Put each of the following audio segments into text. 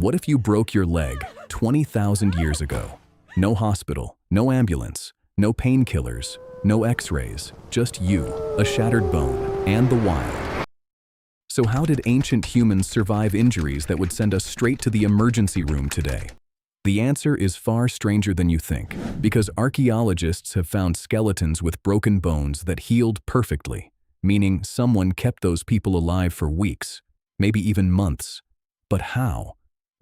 What if you broke your leg 20,000 years ago? No hospital, no ambulance, no painkillers, no x-rays, just you, a shattered bone, and the wild. So how did ancient humans survive injuries that would send us straight to the emergency room today? The answer is far stranger than you think, because archaeologists have found skeletons with broken bones that healed perfectly, meaning someone kept those people alive for weeks, maybe even months. But how?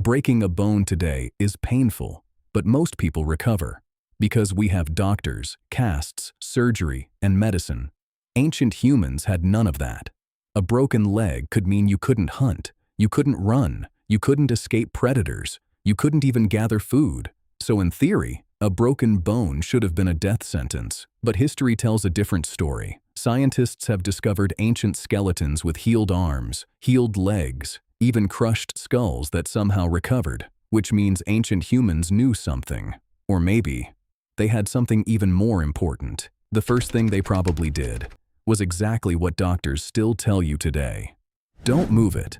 Breaking a bone today is painful, but most people recover, because we have doctors, casts, surgery, and medicine. Ancient humans had none of that. A broken leg could mean you couldn't hunt, you couldn't run, you couldn't escape predators, you couldn't even gather food. So in theory, a broken bone should have been a death sentence. But history tells a different story. Scientists have discovered ancient skeletons with healed arms, healed legs, even crushed skulls that somehow recovered, which means ancient humans knew something. Or maybe they had something even more important. The first thing they probably did was exactly what doctors still tell you today. Don't move it.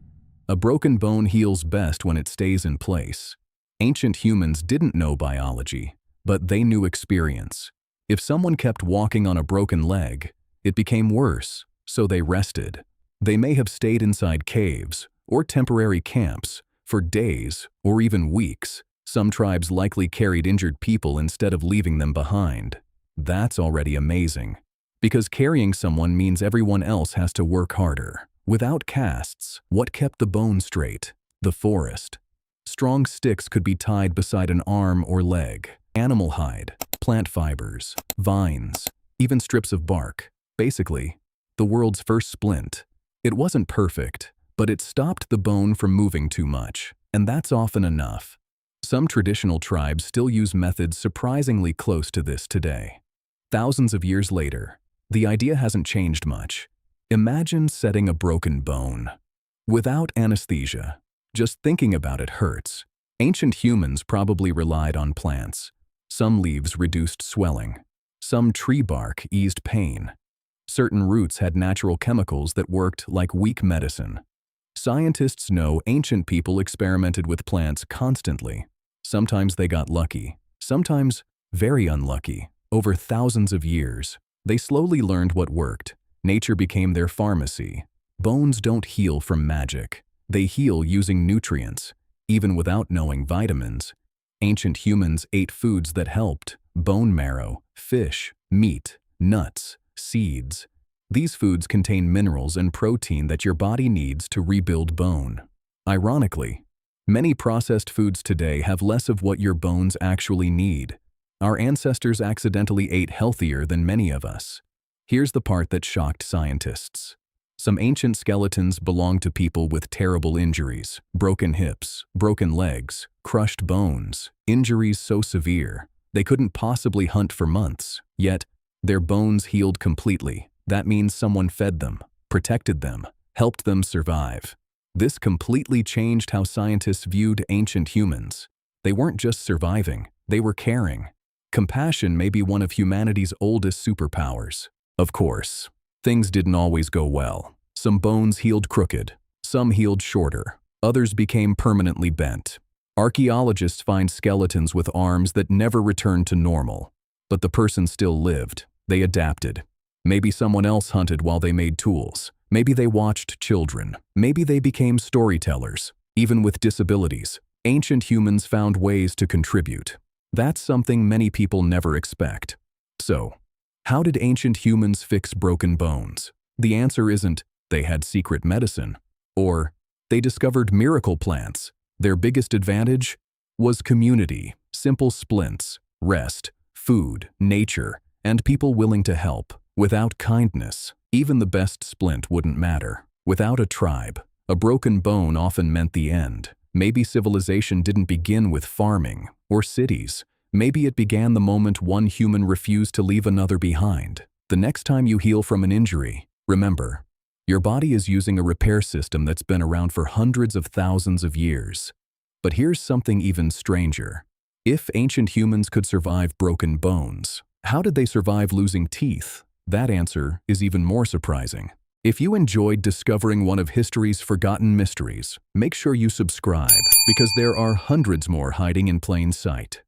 A broken bone heals best when it stays in place. Ancient humans didn't know biology, but they knew experience. If someone kept walking on a broken leg, it became worse, so they rested. They may have stayed inside caves or temporary camps for days or even weeks. Some tribes likely carried injured people instead of leaving them behind. That's already amazing, because carrying someone means everyone else has to work harder. Without casts, what kept the bone straight? The forest. Strong sticks could be tied beside an arm or leg. Animal hide, plant fibers, vines, even strips of bark. Basically, the world's first splint. It wasn't perfect, but it stopped the bone from moving too much, and that's often enough. Some traditional tribes still use methods surprisingly close to this today. Thousands of years later, the idea hasn't changed much. Imagine setting a broken bone. Without anesthesia, just thinking about it hurts. Ancient humans probably relied on plants. Some leaves reduced swelling. Some tree bark eased pain. Certain roots had natural chemicals that worked like weak medicine. Scientists know ancient people experimented with plants constantly. Sometimes they got lucky, sometimes very unlucky. Over thousands of years, they slowly learned what worked. Nature became their pharmacy. Bones don't heal from magic. They heal using nutrients, even without knowing vitamins. Ancient humans ate foods that helped: bone marrow, fish, meat, nuts, seeds. These foods contain minerals and protein that your body needs to rebuild bone. Ironically, many processed foods today have less of what your bones actually need. Our ancestors accidentally ate healthier than many of us. Here's the part that shocked scientists. Some ancient skeletons belong to people with terrible injuries: broken hips, broken legs, crushed bones, injuries so severe they couldn't possibly hunt for months. Yet, their bones healed completely. That means someone fed them, protected them, helped them survive. This completely changed how scientists viewed ancient humans. They weren't just surviving, they were caring. Compassion may be one of humanity's oldest superpowers. Of course, things didn't always go well. Some bones healed crooked, some healed shorter, others became permanently bent. Archaeologists find skeletons with arms that never returned to normal. But the person still lived. They adapted. Maybe someone else hunted while they made tools. Maybe they watched children. Maybe they became storytellers. Even with disabilities, ancient humans found ways to contribute. That's something many people never expect. So, how did ancient humans fix broken bones? The answer isn't they had secret medicine, or they discovered miracle plants. Their biggest advantage was community, simple splints, rest, food, nature, and people willing to help. Without kindness, even the best splint wouldn't matter. Without a tribe, a broken bone often meant the end. Maybe civilization didn't begin with farming or cities. Maybe it began the moment one human refused to leave another behind. The next time you heal from an injury, remember, your body is using a repair system that's been around for hundreds of thousands of years. But here's something even stranger. If ancient humans could survive broken bones, how did they survive losing teeth? That answer is even more surprising. If you enjoyed discovering one of history's forgotten mysteries, make sure you subscribe because there are hundreds more hiding in plain sight.